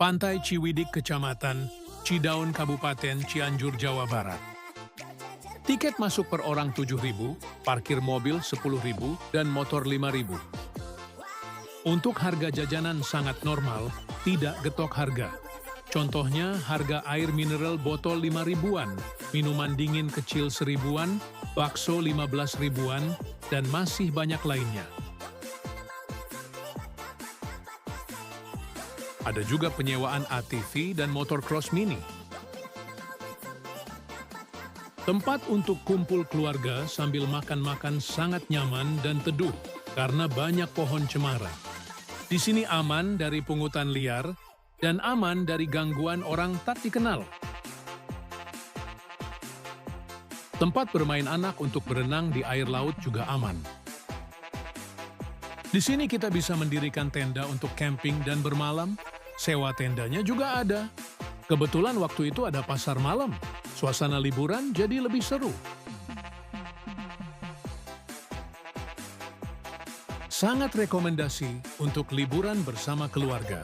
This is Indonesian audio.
Pantai Ciwidik, Kecamatan Cidaun, Kabupaten Cianjur, Jawa Barat. Tiket masuk per orang 7.000, parkir mobil 10.000, dan motor 5.000. Untuk harga jajanan sangat normal, tidak getok harga. Contohnya harga air mineral botol 5 ribuan, minuman dingin kecil 1.000-an, bakso 15 ribuan, dan masih banyak lainnya. Ada juga penyewaan ATV dan motor cross mini. Tempat untuk kumpul keluarga sambil makan-makan sangat nyaman dan teduh karena banyak pohon cemara. Di sini aman dari pungutan liar dan aman dari gangguan orang tak dikenal. Tempat bermain anak untuk berenang di air laut juga aman. Di sini kita bisa mendirikan tenda untuk camping dan bermalam. Sewa tendanya juga ada. Kebetulan waktu itu ada pasar malam. Suasana liburan jadi lebih seru. Sangat rekomendasi untuk liburan bersama keluarga.